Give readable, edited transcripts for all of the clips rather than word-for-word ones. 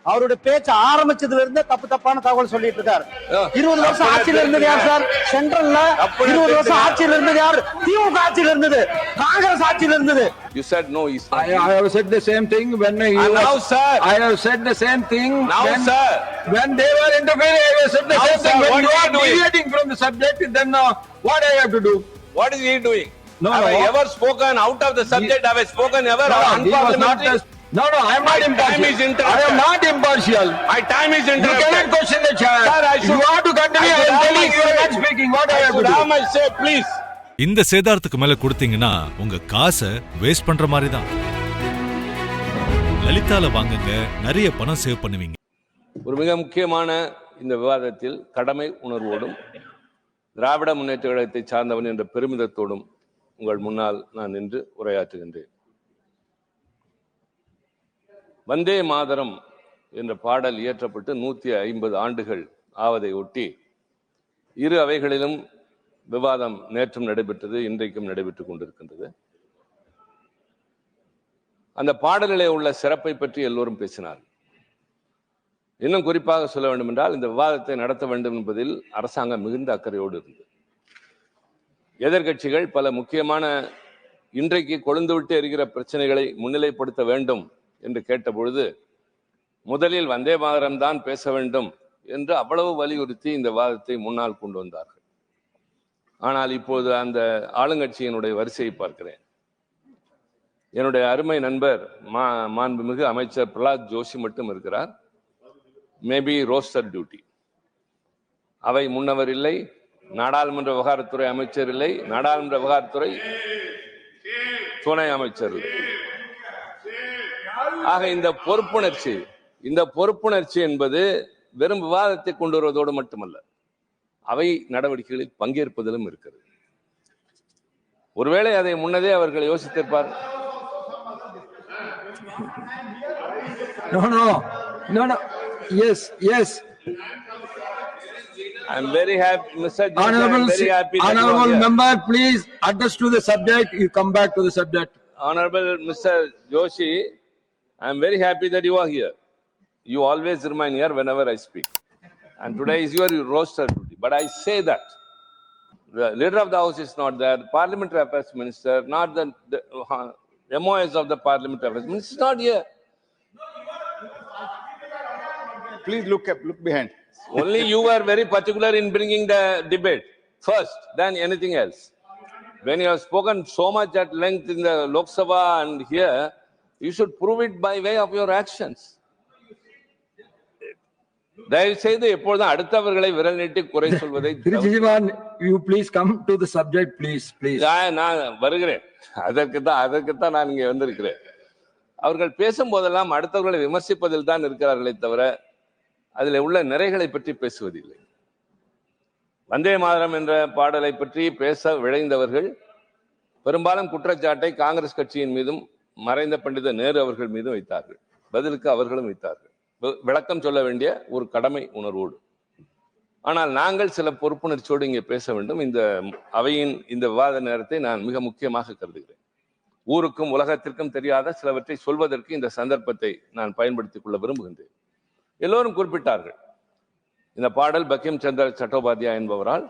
அவருடைய பேச்சு ஆரம்பிச்சதுல இருந்து தப்பு தப்பான தகவல் சொல்லிட்டு இருக்காரு. 20 வருஷம் ஆட்சியில இருந்தது யார் சார்? சென்ட்ரல்ல 20 வருஷம் ஆட்சியில இருந்தது யார்? திமுக ஆட்சியில இருந்தது, காங்கிரஸ் ஆட்சியில இருந்தது. You said no, he's not. I have said the same thing when he and was, now, sir. I have said the same thing now, when, sir. when they were interfering. I have said the now, same sir, thing. When what you are doing? deviating from the subject, then what I have to do? What is he doing? No, have no. I ever spoken out of the subject? Have I spoken ever No, he was not. unparliamentary? No, I am not time is impartial. interrupted. I am not impartial. My time is You interrupted. cannot question the chair. Sir, I should, you have to continue. I am telling you, you are not speaking. What I have to should do? have my say, please. இந்த சேதாரத்துக்கு மேல கொடுத்தீங்கன்னா உங்க காசை waste பண்ற மாதிரி தான். லலிதால வாங்குங்க, நிறைய பணம் சேவ் பண்ணுவீங்க. ஒரு மிக முக்கியமான இந்த விவாதத்தில் கடமை உணர்வோடும் திராவிட முன்னேற்ற கழகத்தை சார்ந்தவன் என்ற பெருமிதத்தோடும் உங்கள் முன்னால் நான் நின்று உரையாற்றுகின்றேன். வந்தே மாதரம் என்ற பாடல் இயற்றப்பட்டு 150 ஆண்டுகள் ஆவதை ஒட்டி இரு அவைகளிலும் விவாதம் நேற்றும் நடைபெற்றது, இன்றைக்கும் நடைபெற்றுக் கொண்டிருக்கின்றது. அந்த பாடலிலே உள்ள சிறப்பை பற்றி எல்லோரும் பேசினார். இன்னும் குறிப்பாக சொல்ல வேண்டும் என்றால், இந்த விவாதத்தை நடத்த வேண்டும் என்பதில் அரசாங்கம் மிகுந்த அக்கறையோடு இருந்தது. எதிர்கட்சிகள் பல முக்கியமான இன்றைக்கு கொழுந்துவிட்டு எரிகிற பிரச்சனைகளை முன்னிலைப்படுத்த வேண்டும் என்று கேட்டபொழுது முதலில் வந்தே மாதரம் தான் பேச வேண்டும் என்று அவ்வளவு வலியுறுத்தி இந்த விவாதத்தை முன்னால் கொண்டு வந்தார்கள். ஆனால் இப்போது அந்த ஆளுங்கட்சியினுடைய வரிசையை பார்க்கிறேன். என்னுடைய அருமை நண்பர் மாண்புமிகு அமைச்சர் பிரகலாத் ஜோஷி மட்டும் இருக்கிறார். Maybe roster duty. அவை முன்னவர் இல்லை, நாடாளுமன்ற விவகாரத்துறை அமைச்சர் இல்லை, நாடாளுமன்ற விவகாரத்துறை துணை அமைச்சர். ஆக இந்த பொறுப்புணர்ச்சி என்பது வெறும் விவாதத்தை கொண்டு வருவதோடு மட்டுமல்ல, அவை நடவடிக்கைகளில் பங்கேற்பதிலும் இருக்கிறது. ஒருவேளை அதை முன்னதே அவர்கள் யோசித்திருப்பார். No. Yes. I am very happy, Mr. Joshi, Honorable, I am very happy that honorable you are member, please address to the subject. You come back to the subject. Honorable Mr. Joshi, I am very happy that you are here. You always remain here whenever I speak. And today is your roster duty. But I say that the leader of the house is not there, the parliamentary affairs minister, not the MOS of the parliamentary affairs minister is not here. Please look behind. Only you were very particular in bringing the debate first, than anything else. When you have spoken so much at length in the Lok Sabha and here, you should prove it by way of your actions. தயவு செய்து எப்பொழுதும் அடுத்தவர்களை விரல் நீட்டி குறை சொல்வதை you please come to the subject, please. நான் வருகிறேன். அதற்குத்தான் நான் இங்கே வந்திருக்கிறேன். அவர்கள் பேசும் போதெல்லாம் அடுத்தவர்களை விமர்சிப்பதில் தான் இருக்கிறார்களே தவிர அதில் உள்ள நிறைகளை பற்றி பேசுவதில்லை. வந்தே மாதரம் என்ற பாடலை பற்றி பேச விழைந்தவர்கள் பெரும்பாலும் குற்றச்சாட்டை காங்கிரஸ் கட்சியின் மீதும் மறைந்த பண்டித நேரு அவர்கள் மீதும் வைத்தார்கள். பதிலுக்கு அவர்களும் வைத்தார்கள். விளக்கம் சொல்ல வேண்டிய ஒரு கடமை உணர்வோடு. ஆனால் நாங்கள் சில பொறுப்புணர்ச்சியோடு இங்கே பேச வேண்டும். இந்த அவையின் இந்த விவாத நேரத்தை நான் மிக முக்கியமாக கருதுகிறேன். ஊருக்கும் உலகத்திற்கும் தெரியாத சிலவற்றை சொல்வதற்கு இந்த சந்தர்ப்பத்தை நான் பயன்படுத்திக் கொள்ள விரும்புகின்றேன். எல்லோரும் குறிப்பிட்டார்கள், இந்த பாடல் பங்கிம் சந்திர சட்டோபாத்யாய் என்பவரால்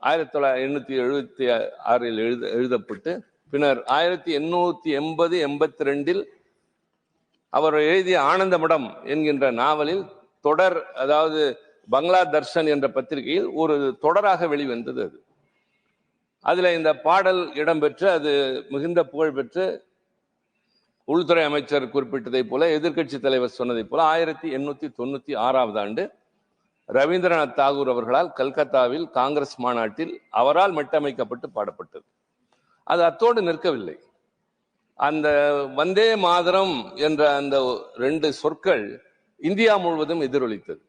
1876 எழுதப்பட்டு பின்னர் 1882 அவர் எழுதிய ஆனந்தமடம் என்கின்ற நாவலில் தொடர், அதாவது பங்களா தர்ஷன் என்ற பத்திரிகையில் ஒரு தொடராக வெளிவந்தது. அதுல இந்த பாடல் இடம்பெற்று அது மிகுந்த புகழ் பெற்று உள்துறை அமைச்சர் குறிப்பிட்டதை போல, எதிர்கட்சி தலைவர் சொன்னதை போல 1896 ஆண்டு ரவீந்திரநாத் தாகூர் அவர்களால் கல்கத்தாவில் காங்கிரஸ் மாநாட்டில் அவரால் மெட்டமைக்கப்பட்டு பாடப்பட்டது. அது அத்தோடு நிற்கவில்லை. அந்த வந்தே மாதரம் என்ற அந்த 2 சொற்கள் இந்தியா முழுவதும் எதிரொலித்தது.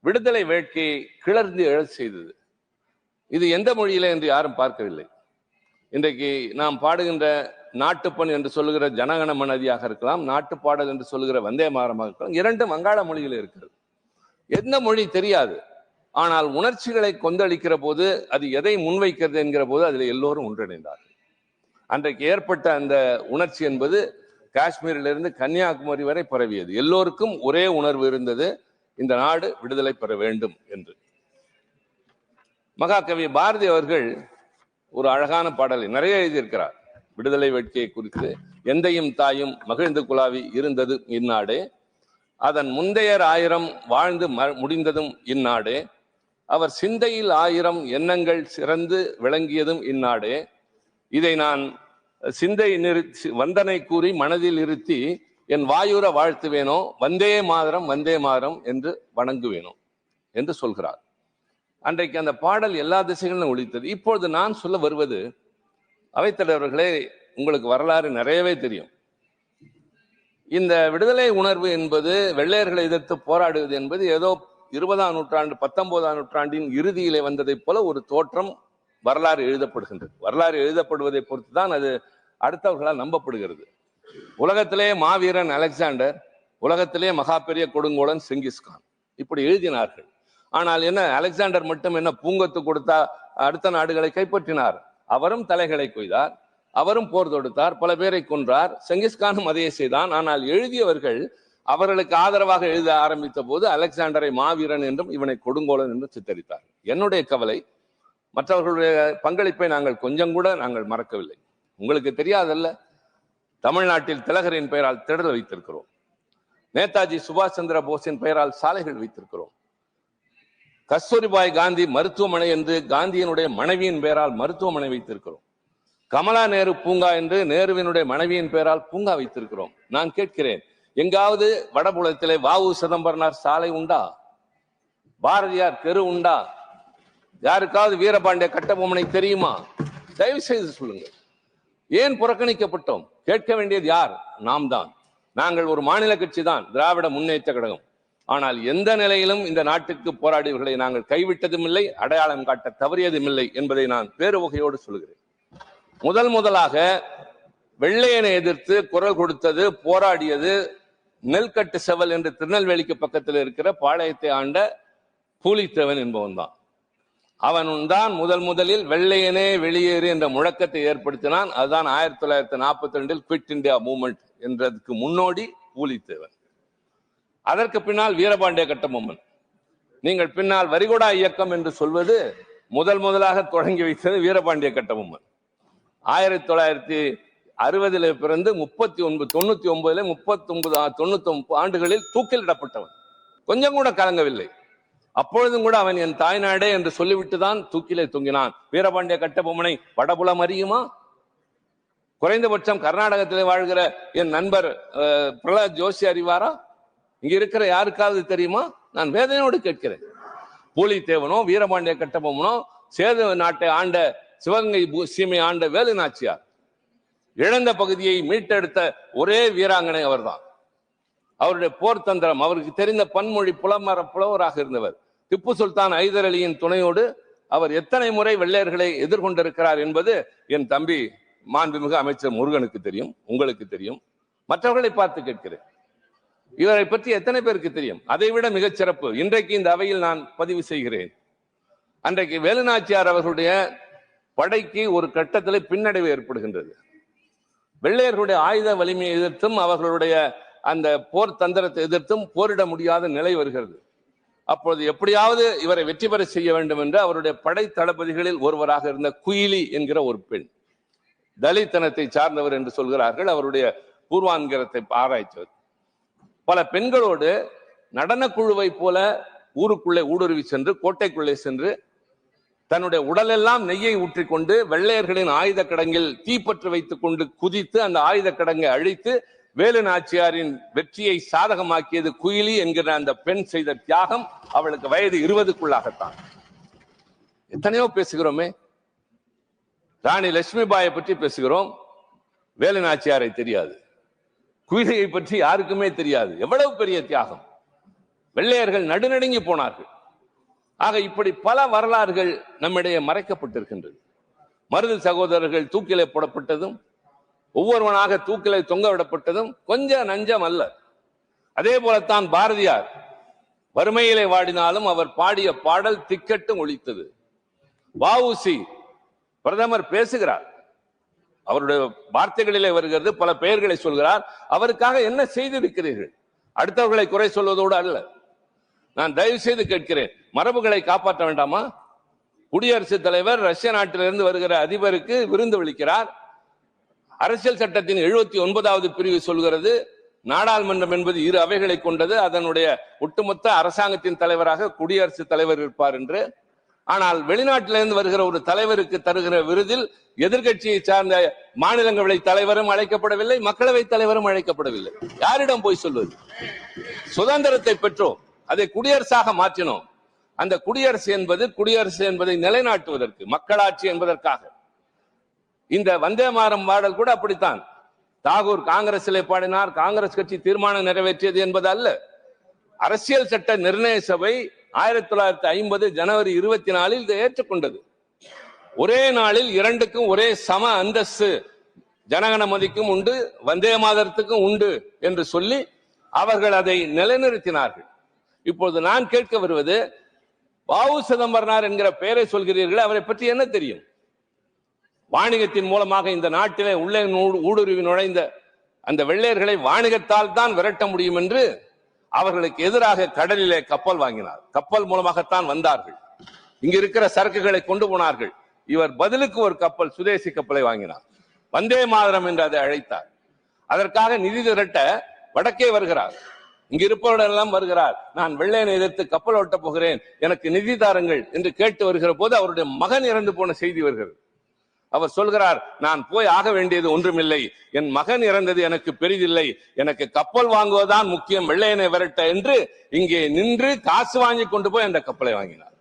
விடுதலை வேட்கையை கிளர்ந்து எழச் செய்தது. இது எந்த மொழியில என்று யாரும் பார்க்கவில்லை. இன்றைக்கு நாம் பாடுகின்ற நாட்டுப்பண் என்று சொல்லுகிற ஜனகண மனதியாக இருக்கலாம், நாட்டுப்பாடல் என்று சொல்லுகிற வந்தே மாதரமாக இருக்கலாம், இரண்டும் வங்காள மொழியில் இருக்கிறது. எந்த மொழி தெரியாது. ஆனால் உணர்ச்சிகளை கொந்தளிக்கிற போது, அது எதை முன்வைக்கிறது என்கிற போது அதில் எல்லோரும் ஒன்றிணைந்தார்கள். அன்றைக்கு ஏற்பட்ட அந்த உணர்ச்சி என்பது காஷ்மீரிலிருந்து கன்னியாகுமரி வரை பரவியது. எல்லோருக்கும் ஒரே உணர்வு இருந்தது, இந்த நாடு விடுதலை பெற வேண்டும் என்று. மகாகவி பாரதி அவர்கள் ஒரு அழகான பாடலை நிறைய எழுதியிருக்கிறார் விடுதலை வேட்கையை குறித்து. எந்தையும் தாயும் மகிழ்ந்து குலாவி இருந்தது இந்நாடே, அதன் முந்தையர் 1000 வாழ்ந்து முடிந்ததும் இந்நாடே, அவர் சிந்தையில் 1000 எண்ணங்கள் சிறந்து விளங்கியதும் இந்நாடே, இதை நான் சிந்தை வந்தனை கூறி மனதில் இருத்தி என் வாயுர வாழ்த்துவேனோ, வந்தே மாதரம் என்று வணங்குவேனோ என்று சொல்கிறார். அன்றைக்கு அந்த பாடல் எல்லா திசைகளிலும் ஒலித்தது. இப்பொழுது நான் சொல்ல வருவது, அவைத்தலைவர்களே, உங்களுக்கு வரலாறு நிறையவே தெரியும். இந்த விடுதலை உணர்வு என்பது, வெள்ளையர்களை எதிர்த்து போராடுவது என்பது ஏதோ 20ஆம் நூற்றாண்டு 19ஆம் நூற்றாண்டின் இறுதியிலே வந்ததை போல ஒரு தோற்றம் வரலாறு எழுதப்படுகின்றது. வரலாறு எழுதப்படுவதை பொறுத்து தான் அது அடுத்தவர்களால் நம்பப்படுகிறது. உலகத்திலே மாவீரன் அலெக்சாண்டர், உலகத்திலே மகா பெரிய கொடுங்கோலன் செங்கிஸ்கான், இப்படி எழுதினார்கள். ஆனால் என்ன, அலெக்சாண்டர் மட்டும் என்ன பூங்கொத்து கொடுத்தா அடுத்த நாடுகளை கைப்பற்றினார்? அவரும் தலைகளை கொய்தார், அவரும் போர் தொடுத்தார், பல பேரை கொன்றார். செங்கிஸ்கானும் அதையே செய்தான். ஆனால் எழுதியவர்கள் அவர்களுக்கு ஆதரவாக எழுத ஆரம்பித்த போது அலெக்சாண்டரை மாவீரன் என்றும் இவனை கொடுங்கோலன் என்றும் சித்தரித்தார். என்னுடைய கவலை, மற்றவர்களுடைய பங்களிப்பை நாங்கள் கொஞ்சம் கூட நாங்கள் மறக்கவில்லை. உங்களுக்கு தெரியாதல்ல, தமிழ்நாட்டில் திலகரின் பெயரால் திடல் வைத்திருக்கிறோம். நேதாஜி சுபாஷ் சந்திர போஸின் பெயரால் சாலைகள் வைத்திருக்கிறோம். கஸ்தூரிபாய் காந்தி மருத்துவமனை என்று காந்தியினுடைய மனைவியின் பெயரால் மருத்துவமனை வைத்திருக்கிறோம். கமலா நேரு பூங்கா என்று நேருவினுடைய மனைவியின் பெயரால் பூங்கா வைத்திருக்கிறோம். நான் கேட்கிறேன், எங்காவது வடபுலத்திலே வாவு சிதம்பரனார் சாலை உண்டா? பாரதியார் தெரு உண்டா? யாருக்காவது வீரபாண்டிய கட்டபொம்மனை தெரியுமா? தயவு செய்து சொல்லுங்கள். ஏன் புறக்கணிக்கப்பட்டோம்? கேட்க வேண்டியது யார்? நாம் தான். நாங்கள் ஒரு மாநில கட்சி தான், திராவிட முன்னேற்ற கழகம். ஆனால் எந்த நிலையிலும் இந்த நாட்டுக்கு போராடியவர்களை நாங்கள் கைவிட்டதும் இல்லை, அடையாளம் காட்ட தவறியதும் இல்லை என்பதை நான் பேருவகையோடு சொல்கிறேன். முதலாக வெள்ளையனை எதிர்த்து குரல் கொடுத்தது, போராடியது நெல்கட்டு செவல் என்று திருநெல்வேலிக்கு பக்கத்தில் இருக்கிற பாளையத்தை ஆண்ட பூலித்தேவன் என்பவன் தான். அவன் தான் முதலில் வெள்ளையனே வெளியேறு என்ற முழக்கத்தை ஏற்படுத்தினான். அதுதான் 1942 குவிட் இந்தியா மூவ்மெண்ட் என்றதுக்கு முன்னோடி பூலித்தேவன். அதற்கு பின்னால் வீரபாண்டிய கட்டபொம்மன். நீங்கள் பின்னால் வரிகொடா இயக்கம் என்று சொல்வது முதலாக தொடங்கி வைத்தது வீரபாண்டிய கட்டபொம்மன். 1960 பிறந்து 99 99 ஆண்டுகளில் தூக்கிலிடப்பட்டவன். கொஞ்சம் கூட கலங்கவில்லை. அப்பொழுதும் கூட அவன் என் தாய்நாடே என்று சொல்லிவிட்டு தான் தூக்கிலே தொங்கினான். வீரபாண்டிய கட்டபொம்மனை வடபுலம் அறியுமா? குறைந்தபட்சம் கர்நாடகத்திலே வாழ்கிற என் நண்பர் பிரகலாத் ஜோஷி அறிவாரா? இங்க இருக்கிற யாருக்காவது தெரியுமா? நான் வேதனையோடு கேட்கிறேன். பூலித்தேவனோ வீரபாண்டிய கட்டபொம்மனோ சேது நாட்டை ஆண்ட, சிவகங்கை சீமை ஆண்ட வேலு நாச்சியார், இழந்த பகுதியை மீட்டெடுத்த ஒரே வீராங்கனை அவர்தான். அவருடைய போர் தந்திரம், அவருக்கு தெரிந்த பன்மொழி புலவராக இருந்தவர். திப்பு சுல்தான் ஐதர் அலியின் துணையோடு அவர் எத்தனை முறை வெள்ளையர்களை எதிர்கொண்டிருக்கிறார் என்பது என் தம்பி மாண்புமிகு அமைச்சர் முருகனுக்கு தெரியும், உங்களுக்கு தெரியும். மற்றவர்களை பார்த்து கேட்கிறேன், இவரை பற்றி எத்தனை பேருக்கு தெரியும்? அதைவிட மிகச் சிறப்பு, இன்றைக்கு இந்த அவையில் நான் பதிவு செய்கிறேன். அன்றைக்கு வேலுநாச்சியார் அவர்களுடைய படைக்கு ஒரு கட்டத்தில் பின்னடைவு ஏற்படுகின்றது. வெள்ளையர்களுடைய ஆயுத வலிமையை எதிர்த்தும் அவர்களுடைய அந்த போர் தந்திரத்தை எதிர்த்தும் போரிட முடியாத நிலை வருகிறது. அப்பொழுது எப்படியாவது இவரை வெற்றி பெற செய்ய வேண்டும் என்று அவருடைய படை தளபதிகளில் ஒருவராக இருந்த குயிலி என்கிற ஒரு பெண், தலித்தனத்தை சார்ந்தவர் என்று சொல்கிறார்கள், அவருடைய பூர்வாங்கரத்தை ஆராய்ச்சவர், பல பெண்களோடு நடன குழுவை போல ஊருக்குள்ளே ஊடுருவி சென்று, கோட்டைக்குள்ளே சென்று, தன்னுடைய உடலெல்லாம் நெய்யை ஊற்றிக்கொண்டு வெள்ளையர்களின் ஆயுத கிடங்கில் தீப்பற்று வைத்துக் கொண்டு குதித்து அந்த ஆயுத கிடங்கை அழித்து வேலு நாச்சியாரின் வெற்றியை சாதகமாக்கியது குயிலி என்கிற அந்த பெண் செய்த தியாகம். அவளுக்கு வயது 20க்குள்ளாகத்தான். எத்தனையோ பேசுகிறோமே, ராணி லட்சுமிபாயை பற்றி பேசுகிறோம், வேலு நாச்சியாரை தெரியாது. குயிலியை பற்றி யாருக்குமே தெரியாது. எவ்வளவு பெரிய தியாகம்! வெள்ளையர்கள் நடுநடுங்கி போனார்கள். ஆக இப்படி பல வரலாறுகள் நம்மிடையே மறைக்கப்பட்டிருக்கின்றது. மருது சகோதரர்கள் தூக்கிலே போடப்பட்டதும், ஒவ்வொருவனாக தூக்கிலே தொங்க விடப்பட்டதும் கொஞ்சம் நஞ்சம் அல்ல. அதே போலத்தான் பாரதியார் வறுமையிலே வாடினாலும் அவர் பாடிய பாடல் திக்கட்டும் ஒலித்தது. வ.உ.சி. பிரதமர் பேசுகிறார், அவருடைய வார்த்தைகளிலே வருகிறது, பல பெயர்களை சொல்கிறார். அவருக்காக என்ன செய்திருக்கிறீர்கள்? அடுத்தவர்களை குறை சொல்வதோடு அல்ல. நான் தயவு செய்து கேட்கிறேன், மரபுகளை காப்பாற்ற வேண்டாமா? குடியரசுத் தலைவர் ரஷ்ய நாட்டிலிருந்து வருகிற அதிபருக்கு விருந்து அளிக்கிறார். அரசியல் சட்டத்தின் 79வது பிரிவு சொல்கிறது, நாடாளுமன்றம் என்பது 2 அவைகளை கொண்டது, அதனுடைய ஒட்டுமொத்த அரசாங்கத்தின் தலைவராக குடியரசுத் தலைவர் இருப்பார் என்று. ஆனால் வெளிநாட்டிலிருந்து வருகிற ஒரு தலைவருக்கு தருகிற விருதில் எதிர்கட்சியை சார்ந்த மாநிலங்களவை தலைவரும் அழைக்கப்படவில்லை, மக்களவை தலைவரும் அழைக்கப்படவில்லை. யாரிடம் போய் சொல்வது? சுதந்திரத்தை பெற்றோம், அதை குடியரசாக மாற்றினோம். அந்த குடியரசு என்பதை நிலைநாட்டுவதற்கு, மக்களாட்சி என்பதற்காக. இந்த வந்தே மாதரம் பாடல் கூட அப்படித்தான். தாகூர் காங்கிரஸிலே பாடினார், காங்கிரஸ் கட்சி தீர்மானம் நிறைவேற்றியது என்பது அல்ல. அரசியல் சட்ட நிர்ணய சபை 1950 ஜனவரி 24 இதை ஏற்றுக்கொண்டது. ஒரே நாளில் 2க்கும் ஒரே சம அந்தஸ்து, ஜனகணமதிக்கும் உண்டு, வந்தே மாதரத்துக்கும் உண்டு என்று சொல்லி அவர்கள் அதை நிலைநிறுத்தினார்கள். இப்பொழுது நான் கேட்க வருவது, வ.உ. சிதம்பரனார் என்கிற பெயரை சொல்கிறீர்கள், அவரை பற்றி என்ன தெரியும்? வாணிகத்தின் மூலமாக இந்த நாட்டிலே உள்ளே ஊடுருவி நுழைந்த அந்த வெள்ளையர்களை வாணிகத்தால் தான் விரட்ட முடியும் என்று அவர்களுக்கு எதிராக கடலிலே கப்பல் வாங்கினார். கப்பல் மூலமாகத்தான் வந்தார்கள், இங்க இருக்கிற சரக்குகளை கொண்டு போனார்கள். இவர் பதிலுக்கு ஒரு கப்பல், சுதேசி கப்பலை வாங்கினார், வந்தே மாதரம் என்று அதை அழைத்தார். அதற்காக நிதி திரட்ட வடக்கே வருகிறார், இங்க இருப்பவரெல்லாம் வருகிறார். நான் வெள்ளையனை எதிர்த்து கப்பல் ஓட்ட போகிறேன், எனக்கு நிதி தாருங்கள் என்று கேட்டு வருகிற போது அவருடைய மகன் இறந்து போன செய்தி வருகிறது. அவர் சொல்கிறார், நான் போய் ஆக வேண்டியது ஒன்றுமில்லை, என் மகன் இறந்தது எனக்கு பெரிதில்லை, எனக்கு கப்பல் வாங்குவதுதான் முக்கியம், வெள்ளையனை விரட்ட என்று இங்கே நின்று காசு வாங்கி கொண்டு போய் அந்த கப்பலை வாங்கினார்.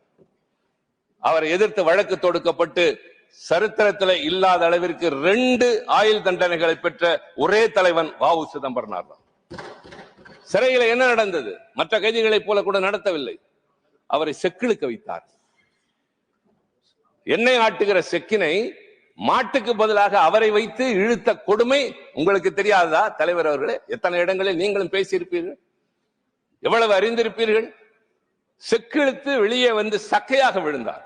அவரை எதிர்த்து வழக்கு தொடுக்கப்பட்டு சரித்திரத்தில் இல்லாத அளவிற்கு 2 ஆயுள் தண்டனைகளை பெற்ற ஒரே தலைவன் வ.உ. சிதம்பரனார் தான். சிறையில என்ன நடந்தது? மற்ற கைதிகளைப் போல கூட நடத்தவில்லை. அவரை செக்கிழுக்க வைத்தார். எண்ணெய் ஆட்டுகிற செக்கினை மாட்டுக்கு பதிலாக அவரை வைத்து இழுத்த கொடுமை உங்களுக்கு தெரியாதா தலைவர் அவர்களே? எத்தனை இடங்களில் நீங்களும் பேசியிருப்பீர்கள், எவ்வளவு அறிந்திருப்பீர்கள். செக்கிழுத்து வெளியே வந்து சக்கையாக விழுந்தார்.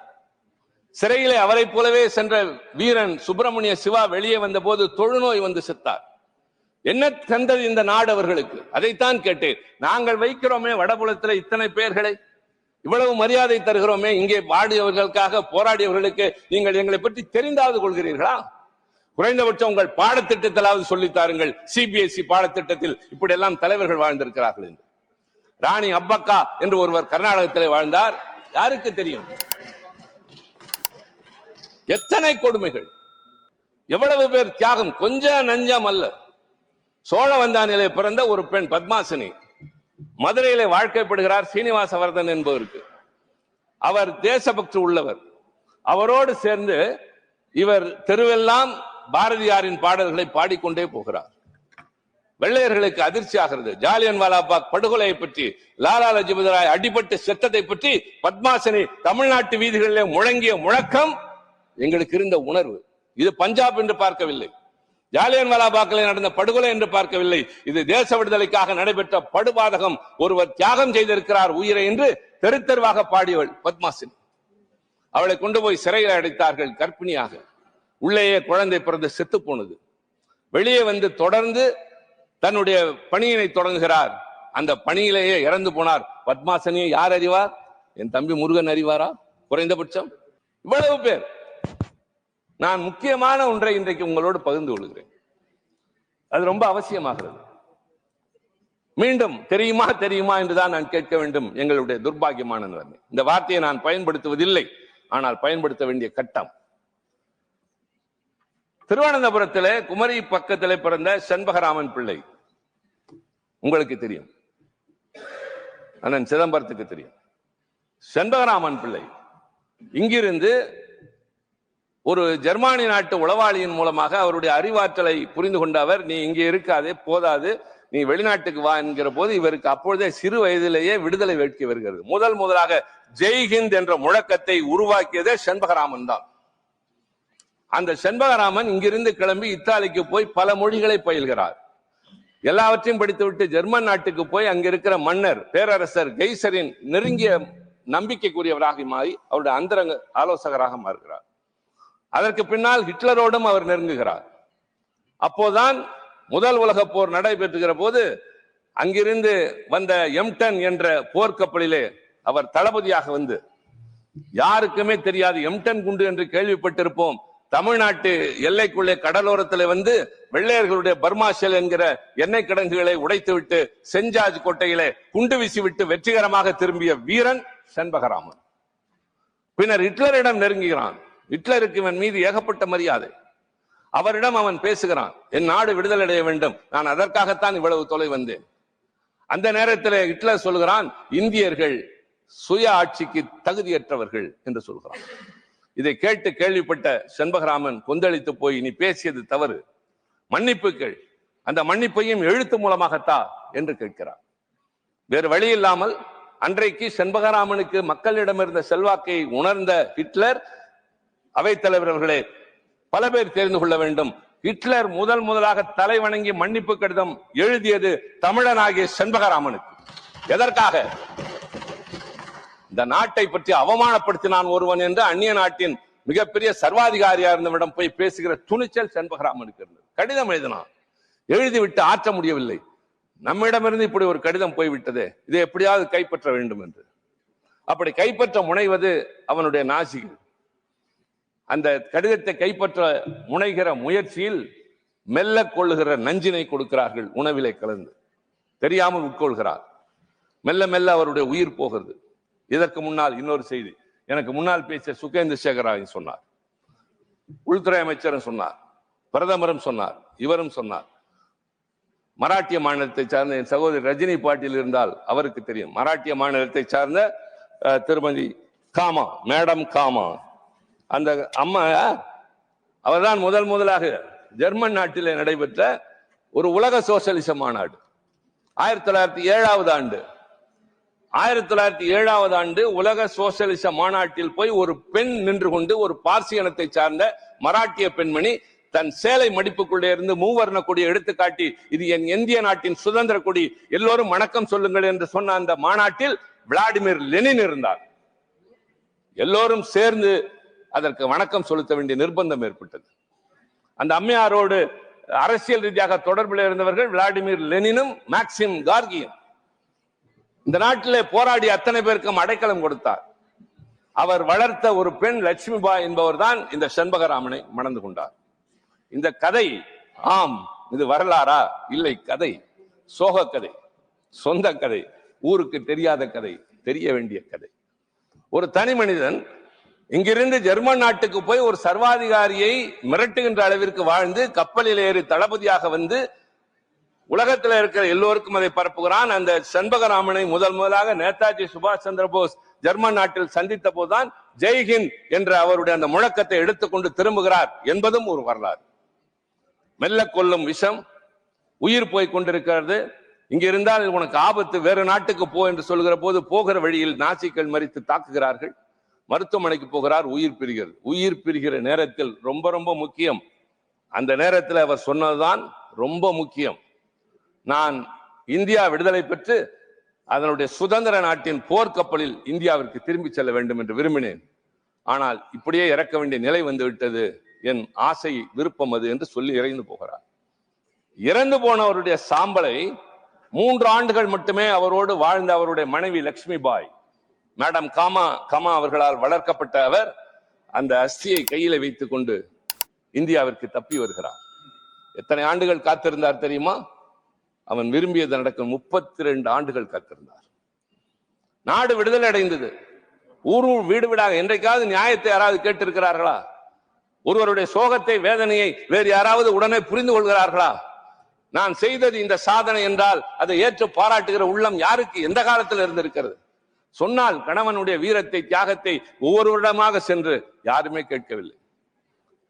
சிறையிலே அவரை போலவே சென்ற வீரன் சுப்பிரமணிய சிவா வெளியே வந்த போது தொழுநோய் வந்து செத்தார். என்ன தந்தது இந்த நாடு அவர்களுக்கு? அதைத்தான் கேட்டேன். நாங்கள் வைக்கிறோமே வடபுலத்தில் இத்தனை பேர்களை, இவ்வளவு மரியாதை தருகிறோமே, இங்கே பாடியவர்களுக்காக போராடியவர்களுக்கு நீங்கள் எங்களை பற்றி தெரிந்தாவது கொள்கிறீர்களா? குறைந்தபட்சம் உங்கள் பாடத்திட்டத்திலாவது சொல்லித்தாருங்கள். சிபிஎஸ்இ பாடத்திட்டத்தில் இப்படி எல்லாம் தலைவர்கள் வாழ்ந்திருக்கிறார்கள் என்று. ராணி அப்பக்கா என்று ஒருவர் கர்நாடகத்திலே வாழ்ந்தார், யாருக்கு தெரியும்? எத்தனை கொடுமைகள், எவ்வளவு பேர் தியாகம், கொஞ்சம் நஞ்சம் அல்ல. சோழவந்தானிலே பிறந்த ஒரு பெண் பத்மாசினி மதுரையிலே வாழ்க்கைப்படுகிறார் சீனிவாசவர்தன் என்பவருக்கு. அவர் தேசபக்தி உள்ளவர். அவரோடு சேர்ந்து இவர் தெருவெல்லாம் பாரதியாரின் பாடல்களை பாடிக்கொண்டே போகிறார். வெள்ளையர்களுக்கு அதிர்ச்சி ஆகிறது. ஜாலியன் வாலாபாக் படுகொலையை பற்றி, லாலா லஜபதி ராய் அடிபட்டு செத்ததை பற்றி பத்மாசினி தமிழ்நாட்டு வீதிகளிலே முழங்கிய முழக்கம் எங்களுக்கு இருந்த உணர்வு. இது பஞ்சாப் என்று பார்க்கவில்லை, ஜாலியன் வாலாபாக்கில் நடந்த படுகொலை என்று பார்க்கவில்லை, இது தேச விடுதலைக்காக நடைபெற்ற படுபாதகம், ஒருவர் தியாகம் செய்திருக்கிறார் உயிரை என்று தெரு தெருவாக பாடியவள் பத்மாசினி. அவளை கொண்டு போய் சிறையில் அடைத்தார்கள் கர்ப்பிணியாக. உள்ளேயே குழந்தை பிறந்து செத்து போனது. வெளியே வந்து தொடர்ந்து தன்னுடைய பணியினை தொடங்குகிறார். அந்த பணியிலேயே இறந்து போனார். பத்மாசினியை யார் அறிவார்? என் தம்பி முருகன் அறிவாரா? குறைந்தபட்சம் இவ்வளவு பேர். நான் முக்கியமான ஒன்றை இன்றைக்கு உங்களோடு பகிர்ந்து கொள்கிறேன், அது ரொம்ப அவசியமாகிறது. மீண்டும் தெரியுமா தெரியுமா என்றுதான் நான் கேட்க வேண்டும். எங்களுடைய துர்பாகியமான நிலைமை. இந்த வார்த்தையை நான் பயன்படுத்துவதில்லை, ஆனால் பயன்படுத்த வேண்டிய கட்டம். திருவனந்தபுரத்திலே குமரி பக்கத்திலே பிறந்த செண்பகராமன் பிள்ளை உங்களுக்கு தெரியும், அண்ணன் சிதம்பரத்துக்கு தெரியும். செண்பகராமன் பிள்ளை இங்கிருந்து ஒரு ஜெர்மானி நாட்டு உளவாளியின் மூலமாக அவருடைய அறிவாற்றலை புரிந்து கொண்ட அவர், நீ இங்கே இருக்காதே, போதாது, நீ வெளிநாட்டுக்கு வா என்கிற போது இவருக்கு அப்பொழுதே சிறு வயதிலேயே விடுதலை வேட்கை வருகிறது. முதலாக ஜெய்ஹிந்த் என்ற முழக்கத்தை உருவாக்கியதே செண்பகராமன் தான். அந்த செண்பகராமன் இங்கிருந்து கிளம்பி இத்தாலிக்கு போய் பல மொழிகளை பயில்கிறார். எல்லாவற்றையும் படித்துவிட்டு ஜெர்மன் நாட்டுக்கு போய் அங்க இருக்கிற மன்னர் பேரரசர் கெய்சரின் நெருங்கிய நம்பிக்கைக்குரியவராக மாறி அவருடைய அந்தரங்க ஆலோசகராக மாறுகிறார். அதற்கு பின்னால் ஹிட்லரோடும் அவர் நெருங்குகிறார். அப்போதான் முதல் உலக போர் நடைபெற்றுகிற போது அங்கிருந்து வந்த M10 என்ற போர்க்கப்பலிலே அவர் தளபதியாக வந்து, யாருக்குமே தெரியாது M10 குண்டு என்று கேள்விப்பட்டிருப்போம். தமிழ்நாட்டு எல்லைக்குள்ளே கடலோரத்தில் வந்து வெள்ளையர்களுடைய பர்மாஷெல் என்கிற எண்ணெய் கிடங்குகளை உடைத்துவிட்டு செஞ்சாஜ் கோட்டையிலே குண்டு வீசிவிட்டு வெற்றிகரமாக திரும்பிய வீரன் செண்பகராமன். பின்னர் ஹிட்லரிடம் நெருங்குகிறான். ஹிட்லருக்கு இவன் மீது ஏகப்பட்ட மரியாதை. அவரிடம் அவன் பேசுகிறான், என் நாடு விடுதலை அடைய வேண்டும், நான் அதற்காகத்தான் இவ்வளவு தொலை வந்தேன். அந்த நேரத்தில் ஹிட்லர் சொல்கிறான், இந்தியர்கள் சுய ஆட்சிக்கு தகுதியற்றவர்கள் என்று சொல்கிறான். இதை கேட்டு கேள்விப்பட்ட செண்பகராமன் கொந்தளித்து போய், நீ பேசியது தவறு, மன்னிப்பு கேள், அந்த மன்னிப்பையும் எழுத்து மூலமாகத்தா என்று கேட்கிறார். வேறு வழி இல்லாமல் அன்றைக்கு செண்பகராமனுக்கு மக்களிடம் இருந்த செல்வாக்கை உணர்ந்த ஹிட்லர், அவைத்தலைவர் அவர்களே, பல பேர் தெரிந்து கொள்ள வேண்டும், ஹிட்லர் முதலாக தலை வணங்கி மன்னிப்பு கடிதம் எழுதியது தமிழனாகிய செண்பகராமனுக்கு. எதற்காக? இந்த நாட்டை பற்றி அவமானப்படுத்தினான் ஒருவன் என்று அந்நிய நாட்டின் மிகப்பெரிய சர்வாதிகாரியா இருந்தவரிடம் போய் பேசுகிற துணிச்சல் செண்பகராமனுக்கு இருந்தது. கடிதம் எழுதினான், எழுதிவிட்டு ஆற்ற முடியவில்லை. நம்மிடமிருந்து இப்படி ஒரு கடிதம் போய்விட்டதே, இதை எப்படியாவது கைப்பற்ற வேண்டும் என்று. அப்படி கைப்பற்ற முனைவது அவனுடைய நாசிகள். அந்த கடிதத்தை கைப்பற்ற முனைகிற முயற்சியில் மெல்ல கொள்ளுகிற நஞ்சினை கொடுக்கிறார்கள், உணவிலே கலந்து தெரியாமல் உட்கொள்கிறார். மெல்ல மெல்ல அவருடைய உயிர் போகிறது. இதற்கு முன்னால் இன்னொரு செய்தி, எனக்கு முன்னால் பேசிய சுகேந்திர சேகராய் சொன்னார், உள்துறை அமைச்சரும் சொன்னார், பிரதமரும் சொன்னார், இவரும் சொன்னார். மராட்டிய மாநிலத்தை சார்ந்த என் சகோதரி ரஜினி பாட்டீல் இருந்தால் அவருக்கு தெரியும். மராட்டிய மாநிலத்தை சார்ந்த திருமதி காமா, மேடம் காமா, அந்த அம்மா, அவர்தான் முதலாக ஜெர்மன் நாட்டிலே நடைபெற்ற ஒரு உலக சோசியலிச மாநாடு 1907 ஆண்டு. 1907 ஆண்டு உலக சோசியலிச மாநாட்டில் போய் ஒரு பெண் நின்று கொண்டு, ஒரு பார்சி இனத்தை சார்ந்த மராட்டிய பெண்மணி தன் சேலை மடிப்புக்குள்ளே இருந்து மூவர்ண கொடியை எடுத்து காட்டி, இது என் இந்திய நாட்டின் சுதந்திர கொடி, எல்லோரும் வணக்கம் சொல்லுங்கள் என்று சொன்ன அந்த மாநாட்டில் விளாடிமிர் லெனின் இருந்தார். எல்லோரும் சேர்ந்து அதற்கு வணக்கம் செலுத்த வேண்டிய நிர்பந்தம் ஏற்பட்டது. அந்த அம்மையாரோடு அரசியல் ரீதியாக தொடர்பில் இருந்தவர்கள் விளாடிமிர் லெனினும் மேக்சிம் கார்கியும். இந்த நாட்டிலே போராடி அத்தனை பேருக்கும் அடைக்கலம் கொடுத்தார். அவர் வளர்த்த ஒரு பெண் லட்சுமிபாய் என்பவர் தான் இந்த செண்பகராமனை மணந்து கொண்டார். இந்த கதை, ஆம், இது வரலாறா? இல்லை, கதை, சோக கதை, சொந்த கதை, ஊருக்கு தெரியாத கதை, தெரிய வேண்டிய கதை. ஒரு தனி மனிதன் இங்கிருந்து ஜெர்மன் நாட்டுக்கு போய் ஒரு சர்வாதிகாரியை மிரட்டுகின்ற அளவிற்கு வாழ்ந்து, கப்பலில் ஏறி தளபதியாக வந்து உலகத்தில் இருக்கிற எல்லோருக்கும் அதை பரப்புகிறான். அந்த செண்பகராமனை முதலாக நேதாஜி சுபாஷ் சந்திர போஸ் ஜெர்மன் நாட்டில் சந்தித்த போதுதான் ஜெய்ஹிந்த் என்ற அவருடைய அந்த முழக்கத்தை எடுத்துக்கொண்டு திரும்புகிறார் என்பதும் ஒரு வரலாறு. மெல்ல கொல்லும் விஷம், உயிர் போய் கொண்டிருக்கிறது, இங்க இருந்தால் உனக்கு ஆபத்து, வேறு நாட்டுக்கு போ என்று சொல்கிற போது போகிற வழியில் நாசிக்கள் மறித்து தாக்குகிறார்கள். மருத்துவமனைக்கு போகிறார், உயிர் பிரிகிறது. உயிர் பிரிகிற நேரத்தில் ரொம்ப ரொம்ப முக்கியம், அந்த நேரத்தில் அவர் சொன்னதுதான் ரொம்ப முக்கியம். நான் இந்தியா விடுதலை பெற்று அதனுடைய சுதந்திர நாட்டின் போர்க்கப்பலில் இந்தியாவிற்கு திரும்பி செல்ல வேண்டும் என்று விரும்பினேன். ஆனால் இப்படியே இறக்க வேண்டிய நிலை வந்து விட்டது, என் ஆசை விருப்பம் அது என்று சொல்லி இறந்து போகிறார். இறந்து போனவருடைய சாம்பலை 3 ஆண்டுகள் மட்டுமே அவரோடு வாழ்ந்த அவருடைய மனைவி லட்சுமி பாய், மேடம் காமா அவர்களால் வளர்க்கப்பட்ட அவர் அந்த அஸ்தியை கையில வைத்துக் கொண்டு இந்தியாவிற்கு தப்பி வருகிறார். எத்தனை ஆண்டுகள் காத்திருந்தார் தெரியுமா? அவன் விரும்பியது நடக்கும் 32 ஆண்டுகள் காத்திருந்தார். நாடு விடுதலை அடைந்தது. ஊர் வீடு வீடாக என்றைக்காவது நியாயத்தை யாராவது கேட்டிருக்கிறார்களா? ஒருவருடைய சோகத்தை, வேதனையை வேறு யாராவது உடனே புரிந்து கொள்கிறார்களா? நான் செய்தது இந்த சாதனை என்றால் அதை ஏற்று பாராட்டுகிற உள்ளம் யாருக்கு எந்த காலத்தில் இருந்திருக்கிறது? சொன்னால் கணவனுடைய வீரத்தை, தியாகத்தை ஒவ்வொருவரிடமாக சென்று யாருமே கேட்கவில்லை.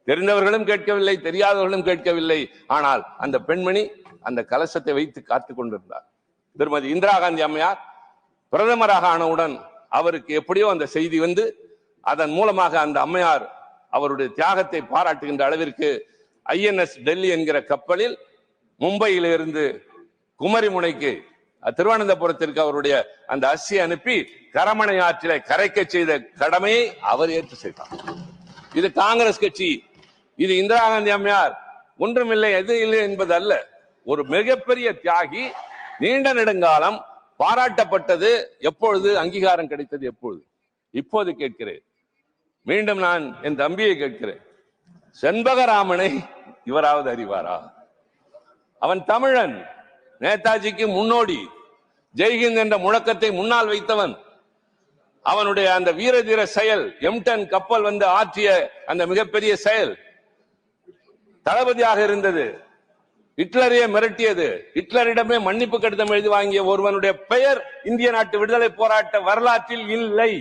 தெரிந்தவர்களும் கேட்கவில்லை, தெரியாதவர்களும் கேட்கவில்லை. ஆனால் அந்த பெண்மணி அந்த கலசத்தை வைத்து காத்துக் கொண்டிருந்தார். திருமதி இந்திரா காந்தி அம்மையார் பிரதமராக ஆனவுடன் அவருக்கு எப்படியோ அந்த செய்தி வந்து, அதன் மூலமாக அந்த அம்மையார் அவருடைய தியாகத்தை பாராட்டுகின்ற அளவிற்கு INS டெல்லி என்கிற கப்பலில் மும்பையிலிருந்து குமரிமுனைக்கு திருவனந்தபுரத்திற்கு அவருடைய அந்த அஸ்தியை அனுப்பி கரமனை ஆற்றில கரைக்க செய்த கடமையை அவர் ஏற்று செய்தார். இது காங்கிரஸ் கட்சி, இது இந்திரா காந்தி அம்மையார் ஒன்றுமில்லை எது இல்லை என்பது அல்ல. ஒரு மிகப்பெரிய தியாகி, நீண்ட நெடுங்காலம் பாராட்டப்பட்டது எப்பொழுது, அங்கீகாரம் கிடைத்தது எப்பொழுது? இப்போது கேட்கிறேன், மீண்டும் நான் என் தம்பியை கேட்கிறேன், செண்பகராமனை இவராவது அறிவாரா? அவன் தமிழன், நேதாஜிக்கு முன்னோடி, ஜெய்ஹிந்த் என்ற முழக்கத்தை முன்னால் வைத்தவன். அவனுடைய அந்த வீர தீர செயல், M10 கப்பல் வந்து ஆற்றிய அந்த மிகப்பெரிய செயல் தளபதியாக இருந்தது. ஹிட்லரையே மிரட்டியது. ஹிட்லரிடமே மன்னிப்பு கடிதம் எழுதி வாங்கிய ஒருவனுடைய பெயர் இந்திய நாட்டு விடுதலை போராட்ட வரலாற்றில் இல்லை.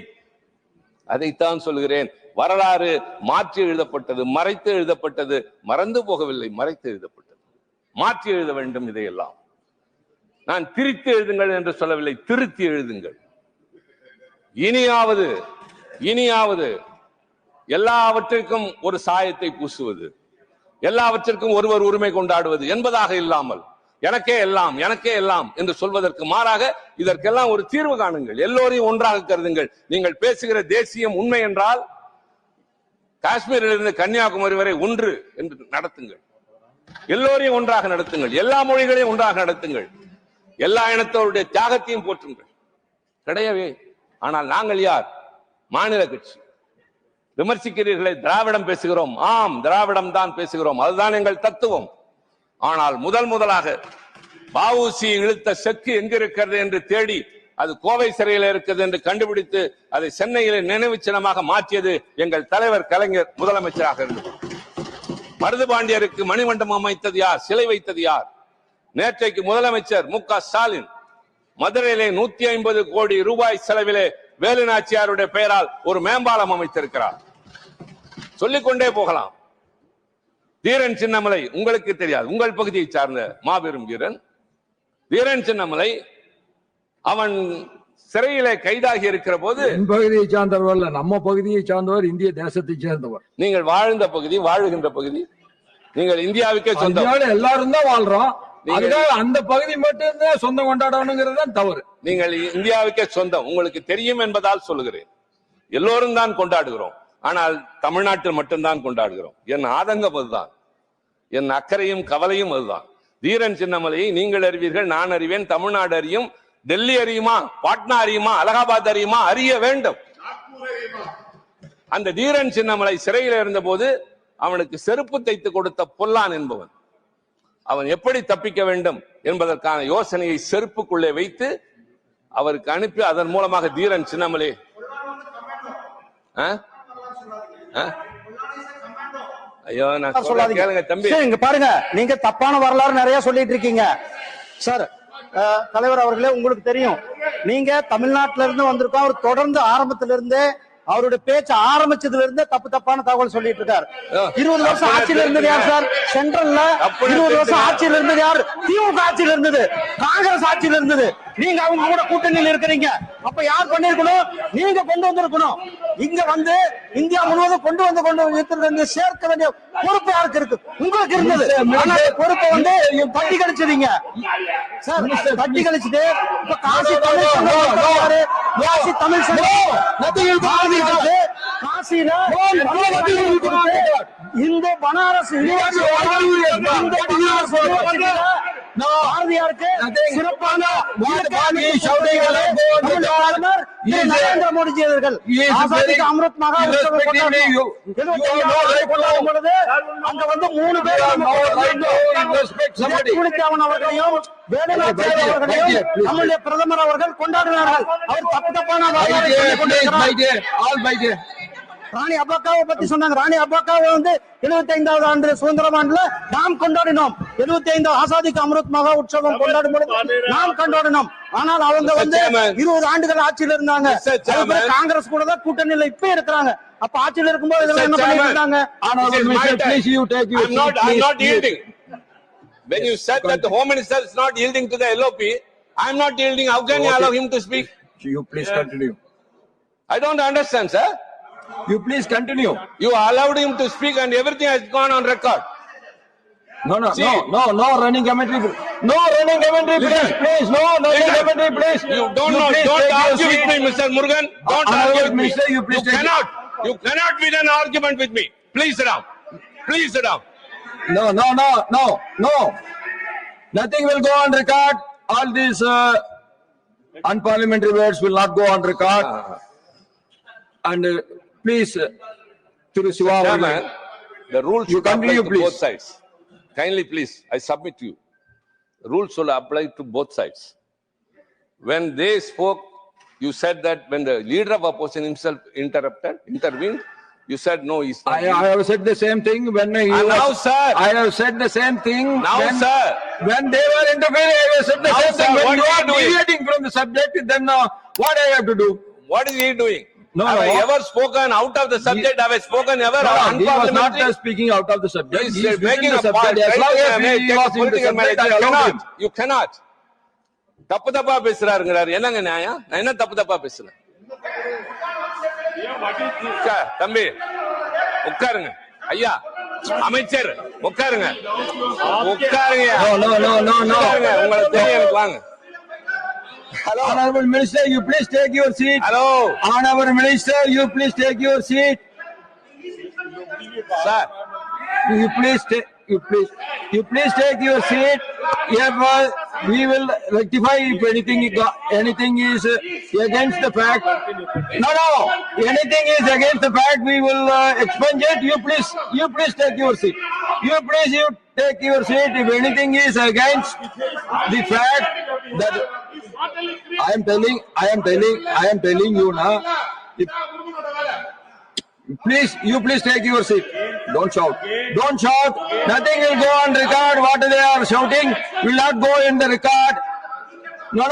அதைத்தான் சொல்கிறேன். வரலாறு மாற்றி எழுதப்பட்டது, மறைத்து எழுதப்பட்டது. மறந்து போகவில்லை, மறைத்து எழுதப்பட்டது. மாற்றி எழுத வேண்டும். இதையெல்லாம் நான் திரித்து எழுதுங்கள் என்று சொல்லவில்லை, திருத்தி எழுதுங்கள். இனியாவது எல்லாவற்றிற்கும் ஒரு சாயத்தை பூசுவது, எல்லாவற்றிற்கும் ஒருவர் உரிமை கொண்டாடுவது என்பதாக இல்லாமல் எனக்கே எல்லாம் என்று சொல்வதற்கு மாறாக இதற்கெல்லாம் ஒரு தீர்வு காணுங்கள். எல்லோரையும் ஒன்றாக கருதுங்கள். நீங்கள் பேசுகிற தேசியம் உண்மை என்றால் காஷ்மீரிலிருந்து கன்னியாகுமரி வரை ஒன்று என்று நடத்துங்கள். எல்லோரையும் ஒன்றாக நடத்துங்கள். எல்லா மொழிகளையும் ஒன்றாக நடத்துங்கள். எல்லா இனத்தோருடைய தியாகத்தையும் போற்றுங்கள். கிடையவே. ஆனால் நாங்கள் யார்? மாநில கட்சி. விமர்சிக்கிறீர்களே, திராவிடம் பேசுகிறோம். ஆம், திராவிடம் தான் பேசுகிறோம். அதுதான் எங்கள் தத்துவம். ஆனால் முதலாக வ.உ.சி இழுத்த செக்கு எங்கிருக்கிறது என்று தேடி அது கோவை சிறையில் இருக்கிறது என்று கண்டுபிடித்து அதை சென்னையிலே நினைவு சின்னமாக மாற்றியது எங்கள் தலைவர் கலைஞர் முதலமைச்சராக இருந்தது. மருதுபாண்டியருக்கு மணிமண்டபம் அமைத்தது யார்? சிலை வைத்தது யார்? நேற்றைக்கு முதலமைச்சர் மு.க. ஸ்டாலின் மதுரையிலே 150 கோடி ரூபாய் செலவிலே வேலு நாச்சியாருடைய பெயரால் ஒரு மேம்பாலம் அமைத்திருக்கிறார். சொல்லிக்கொண்டே போகலாம். தீரன் சின்னமலை உங்களுக்கு தெரியாது, உங்கள் பகுதியை சார்ந்த மாபெரும் வீரன் தீரன் சின்னமலை. அவன் சிறையிலே கைதாகி இருக்கிற போது, பகுதியை சார்ந்தவர் அல்ல, நம்ம பகுதியை சார்ந்தவர், இந்திய தேசத்தை சேர்ந்தவர். நீங்கள் வாழ்ந்த பகுதி, வாழுகின்ற பகுதி, நீங்கள் இந்தியாவுக்கே சொந்தம். எல்லாரும் தான் வாழ்றோம். அந்த பகுதி மட்டும் சொந்தம் கொண்டாடணுங்கிறது தவறு. நீங்கள் இந்தியாவுக்கே சொந்தம், உங்களுக்கு தெரியும் என்பதால் சொல்லுகிறேன். எல்லோரும் தான் கொண்டாடுகிறோம், ஆனால் தமிழ்நாட்டில் மட்டும்தான் கொண்டாடுகிறோம். என் ஆதங்கம் அதுதான், என் அக்கறையும் கவலையும் அதுதான். தீரன் சின்னமலையை நீங்கள் அறிவீர்கள், நான் அறிவேன், தமிழ்நாடு அறியும், டெல்லி அறியுமா, பாட்னா அறியுமா, அலகாபாத் அறியுமா, அறிய வேண்டும். அந்த தீரன் சின்னமலை சிறையில் இருந்த போது அவனுக்கு செருப்பு தைத்து கொடுத்த பொல்லான் என்பவன் அவன் எப்படி தப்பிக்க வேண்டும் என்பதற்கான யோசனையை செருப்புக்குள்ளே வைத்து அவருக்கு அனுப்பி அதன் மூலமாக தீரன் சின்னமலை ஐயோ நான் கேளுங்க தம்பி, இங்க பாருங்க, நீங்க தப்பான வரலாறு நிறைய சொல்லிட்டு இருக்கீங்க சார். தலைவர் அவர்களே, உங்களுக்கு தெரியும், நீங்க தமிழ்நாட்டில இருந்து வந்திருக்கோம். அவர் தொடர்ந்து ஆரம்பத்திலிருந்தே அவருடைய பேச்சு ஆரம்பிச்சதுல இருந்தே தப்பான தகவல் சொல்லிட்டு இருக்காரு. 20 வருஷம் ஆட்சியில இருந்தது யார் சார்? சென்ட்ரல்ல 20 வருஷம் ஆட்சியில இருந்தது யார்? திமுக ஆட்சியில இருந்தது, காங்கிரஸ் ஆட்சியில இருந்தது. நீங்க அவங்க கூட கூட்டணியில் இருக்கிறீங்க. அப்ப யார் பண்ணிருக்கணும்? நீங்க கொண்டு வந்திருக்கணும். இங்க வந்து இந்தியா முழுவதும் கொண்டு வந்து சேர்க்க வேண்டிய பொறுப்பு யாருக்கு இருக்கு? உங்களுக்கு இருந்தது. பொறுப்பை வந்து தட்டி கழிச்சிருங்க சார். தட்டி கழிச்சுட்டு இப்ப காசி தமிழ் காசியில இந்த பனாரஸ் பாரதியாருக்கு சிறப்பான நரேந்திர மோடிஜி அவர்கள் அமிர்த் மகா பொழுது அங்க வந்து 3 பேர் அவர்களையும் வேலுநாச்சியார் அவர்களையும் நம்முடைய பிரதமர் அவர்கள் கொண்டாடினார்கள். அவர் தப்பான ராணி அப்பாக்காவை பத்தி சொன்னாங்க. ராணி அப்பாக்காவை வந்து 75வது ஆண்டு சுதந்திர ஆண்டுல நாம் கொண்டாடினோம். 75 ஆசாதிக்கு அமிர்த் மகா உற்சவம் கொண்டாடும் பொழுது நாம் கொண்டாடினோம். ஆனால் அவங்க வந்து 20 ஆண்டுகள் ஆட்சியில் இருந்தாங்க. காங்கிரஸ் கூட தான் கூட்டணியில இப்ப இருக்கிறாங்க. அப்ப ஆட்சியில் இருக்கும்போது இதெல்லாம் என்ன பண்ணிட்டு இருந்தாங்க? When you said that the Home Minister is not yielding to the LOP, I am not yielding. How can you allow him to speak? You please continue. I don't understand, sir. You please continue. You allowed him to speak and everything has gone on record. No running commentary. No running commentary, please. No running commentary, please. You don't argue with me, Mr. Murugan. Don't argue with me. You cannot win an argument with me. Please sit down. Please sit down. No. Nothing will go on record. All these unparliamentary words will not go on record. And please, Thiru Siva, Chairman, the rules You should apply continue, to please. both sides. Kindly, please, I submit to you. Rules should apply to both sides. When they spoke, you said that when the leader of opposition himself intervened, you said no, he's not. I have said the same thing when he And was, now, sir. I have said the same thing. Now, when, sir. When they were interfering, I have said the Now, same sir, thing. When what you are are you doing? deviating from the subject, then what I have to do? What is he doing? No, Have no. I ever spoken out of the subject? Have I spoken ever No, he was not unparliamentary? speaking out of the subject. He's He is within making the a point. subject. As long as he Take was in the political subject, management. I allowed him. You cannot. தப்பு தப்பா பேசுறாருங்கிறாரு. என்னங்க நியாயம்? நான் என்ன தப்பு தப்பா பேசுறேன்? தம்பி உட்காருங்க. ஐயா அமைச்சர் உட்காருங்க. உட்காருங்க. No. உட்காருங்க. உங்களுக்கு தெரியும் எனக்கு வாங்க. Honorable Minister, you please take your seat. Hello Honorable Minister, you please take your seat. Sir. You please take your seat. Hereby, we will rectify if anything is against the fact. No. Anything is against the fact, we will expunge it. You please take your seat. You take your seat. If anything is against the fact that I am telling you now. You please take your seat. Don't shout. Nothing will go on record. What they are shouting will not go in the record. No.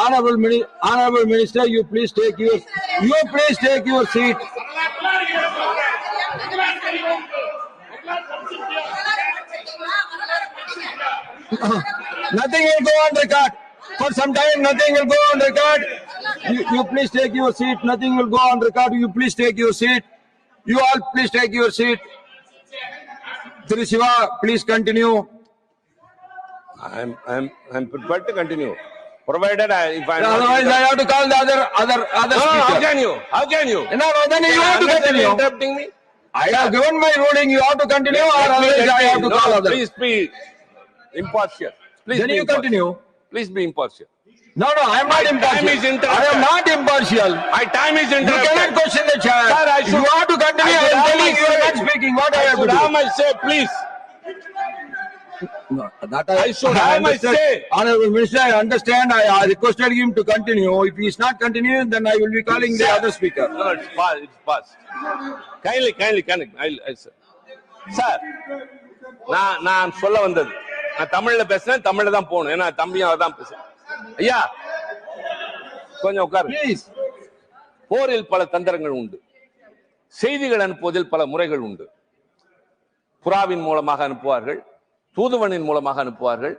Honorable Minister, you please take your seat. Nothing will go on record. For some time, nothing will go on record. You please take your seat. Nothing will go on record. You please take your seat. You all please take your seat. Thiru Siva, please continue. I'm prepared to continue, provided if I'm Otherwise, I have to call the other No, speaker. how can you? No, then you have to Unless you're continue. interrupting me. I have given my ruling. You have to continue, or otherwise I have to call No, others. please be impartial. Please Then be you impartial. continue. Please be impartial. No, I am not My time impartial. is interrupted. I am not impartial. My time is You interrupted. cannot question the chair. Sir, I should- You have to continue. I I should am have telling my you, you are say. not speaking. What I I have to should do? have my say, please. No, that I should have my understand. say. Honorable Minister, I understand. I requested him to continue. If he is not continuing, then I will be calling the other speaker. No, it's past. Kindly, sir. Sir, நான் சொல்ல வந்தது, நான் தமிழ்ல பேசுறேன், தமிழ்ல தான் போகணும். ஏன்னா தம்பியும் அதான் பேசுறேன். ஐயா கொஞ்சம் உட்காரு. Please. போரில் பல தந்திரங்கள் உண்டு. செய்திகள் அனுப்புவதில் பல முறைகள் உண்டு. புறாவின் மூலமாக அனுப்புவார்கள், தூதுவனின் மூலமாக அனுப்புவார்கள்,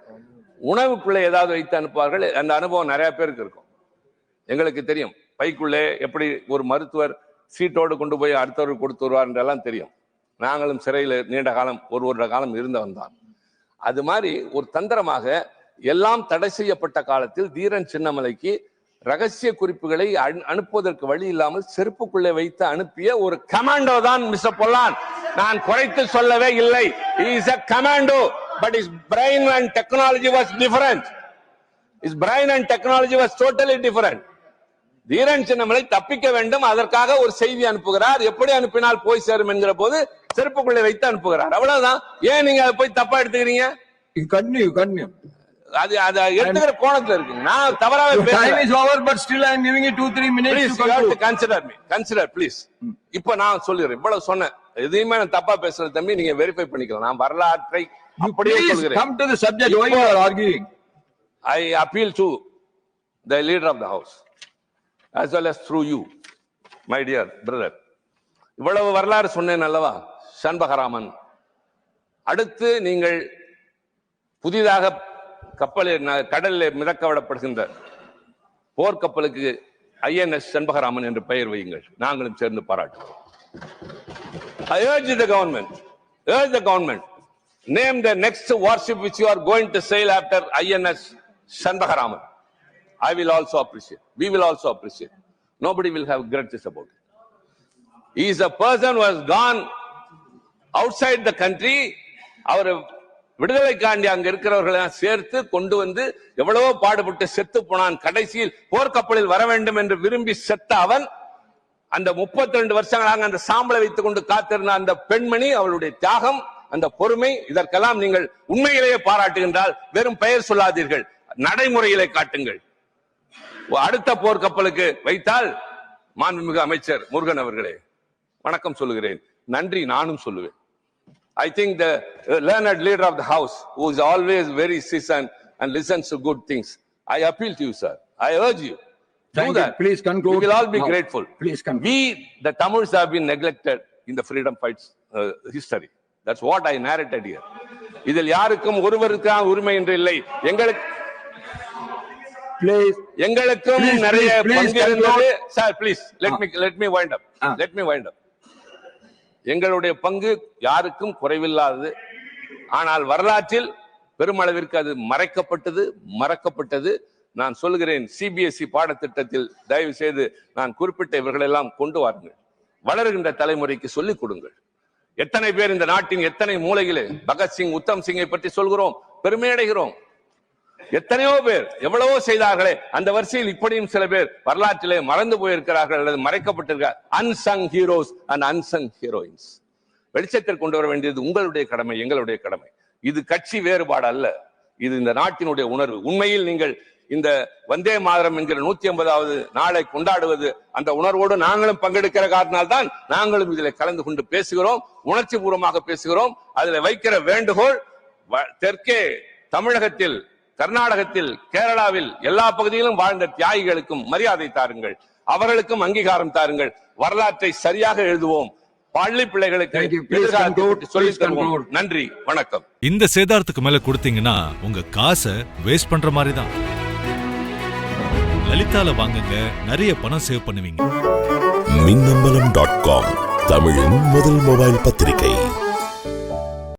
உணவுக்குள்ளே ஏதாவது வைத்து அனுப்புவார்கள். அந்த அனுபவம் நிறைய பேருக்கு இருக்கும். எங்களுக்கு தெரியும், பைக்குள்ளே எப்படி ஒரு மருத்துவர் சீட்டோடு கொண்டு போய் அடுத்தவர்கள் கொடுத்து வருவார் என்றெல்லாம் தெரியும். நாங்களும் சிறையில் நீண்ட காலம், ஒரு வருட காலம் இருந்தவன் தான். அது மாதிரி ஒரு தந்திரமாக எல்லாம் தடை செய்யப்பட்ட காலத்தில் தீரன் சின்னமலைக்கு ரகசிய குறிப்புகளை அனுப்புவதற்கு வழி இல்லாமல் செருப்புக்குள்ளே வைத்து அனுப்பிய ஒரு கமாண்டோ தான் மிஸ்டர் பொல்லான். நான் குறைத்து சொல்லவே இல்லை. He is a commando, but his brain and technology was different. His brain and technology was totally different. Dheeran Chinnamalai தப்பிக்க வேண்டும், அதற்காக ஒரு செய்தி அனுப்புகிறார். எப்படி அனுப்பினால் போய் சேரும் என்கிற போது செருப்புக்குள்ளே வைத்து அனுப்புகிறார். அவ்வளவுதான். ஏன் நீங்க அதை போய் தப்பா எடுத்துக்கிறீங்க? Continue. அது எடுத்துக்கிற கோணத்துல இருக்கு. நான் தவறாக Time பேசுறேன். is over, but still I am giving you 2-3 minutes Please, to you have to conclude. consider please. இப்ப நான் சொல்லிடுறேன், இவ்வளவு சொன்னேன். எதையுமே நான் தப்பா பேசுறது தம்பி, நீங்க வெரிஃபை பண்ணிக்கலாம். நான் வரலாற்றை அப்படியே Please சொல்கிறேன். come to the subject. Why you are arguing? I appeal to the leader of the house as well as through you, my dear brother. இவ்வளவு வரலாறு சொன்னேன் அல்லவா சண்பகராமன். அடுத்து நீங்கள் புதிதாக கடலில் மிதக்க விடப்படுகின்ற போர்க்கப்பலுக்கு INS சண்பகராமன் என்று பெயர் வையுங்கள். நாங்களும் சேர்ந்து பாராட்டுவோம். I urge the government, name the next warship which you are going to sail after INS Shanbagaraman. I will also appreciate. We will also appreciate. Nobody will have grudges about it. He is a person who has gone outside the country அவர் விடுதலைக்காண்டி அங்க இருக்கிறவர்களை சேர்த்து கொண்டு வந்து எவ்வளவோ பாடுபட்டு செத்து போனான். கடைசியில் போர்க்கப்பலில் வர வேண்டும் என்று விரும்பி செத்த அவன் அந்த 32 வருஷங்களாக அந்த சாம்பலை வைத்துக் கொண்டு காத்திருந்த அந்த பெண்மணி, அவளுடைய தியாகம், அந்த பொறுமை, இதற்கெல்லாம் நீங்கள் உண்மையிலேயே பாராட்டுகின்றால் வெறும் பெயர் சொல்லாதீர்கள், நடைமுறையிலே காட்டுங்கள். அடுத்த போர்க்கப்பலுக்கு வைத்தால் மாண்புமிகு அமைச்சர் முருகன் அவர்களே வணக்கம் சொல்லுகிறேன், நன்றி நானும் சொல்லுவேன். I think the learned leader of the house, who is always very seasoned and listens to good things, I appeal to you, sir. I urge you. Thank do you. that. Please conclude. We will all be now. grateful. Please conclude. We, the Tamils, have been neglected in the freedom fights history. That's what I narrated here. இதில் யாருக்கும் ஒருவருக்கான உரிமை என்று இல்லை. எங்களுக்கும் நிறைய பங்கு இருந்தது. Sir, please let me wind up. Let me wind up. எங்களுடைய பங்கு யாருக்கும் குறைவில்லாதது. ஆனால் வரலாற்றில் பெருமளவிற்கு அது மறக்கப்பட்டது. நான் சொல்கிறேன், சிபிஎஸ்இ பாடத்திட்டத்தில் தயவு செய்து நான் குறிப்பிட்ட இவர்களெல்லாம் கொண்டு வாருங்கள். வளர்கின்ற தலைமுறைக்கு சொல்லிக் கொடுங்கள். எத்தனை பேர் இந்த நாட்டின் எத்தனை மூலையிலே பகத்சிங், உத்தம் சிங்கை பற்றி சொல்கிறோம், பெருமை அடைகிறோம். எத்தனையோ பேர் எவ்வளவோ செய்தார்களே, அந்த வரிசையில் இப்படியும் சில பேர் வரலாற்றிலே மறந்து போயிருக்கிறார்கள் அல்லது மறைக்கப்பட்டிருக்கிறார். Unsung heroes and unsung heroines. வெளிச்சத்தில் கொண்டு வர வேண்டியது உங்களுடைய கடமை, எங்களுடைய கடமை. இது கட்சி வேறுபாடு அல்ல, இது இந்த நாட்டினுடைய உணர்வு. உண்மையில் நீங்கள் இந்த வந்தே மாதரம் என்கிற 150வது நாளை கொண்டாடுவது அந்த உணர்வோடு நாங்களும் பங்கெடுக்கிற காரணத்தால் நாங்களும் இதில் கலந்து கொண்டு பேசுகிறோம், உணர்ச்சி பூர்வமாக பேசுகிறோம். அதில் வைக்கிற வேண்டுகோள், தெற்கே தமிழகத்தில், கர்நாடகத்தில், கேரளாவில் எல்லா பகுதியிலும் வாழ்ந்த தியாகிகளுக்கும் மரியாதை தாருங்கள், அவர்களுக்கும் அங்கீகாரம் தாருங்கள். வரலாற்றை சரியாக எழுதுவோம், பள்ளி பிள்ளைகளுக்கு சொல்லித் தருவோம். நன்றி, வணக்கம். இந்த சேதாரத்துக்கு மேல கொடுத்தீங்கன்னா உங்க காசை வேஸ்ட் பண்ற மாதிரி தான். லலிதால வாங்குங்க, நிறைய பணம் சேவ் பண்ணுவீங்க. மின்னம்பலம்.com, தமிழின் முதல் மொபைல் பத்திரிகை.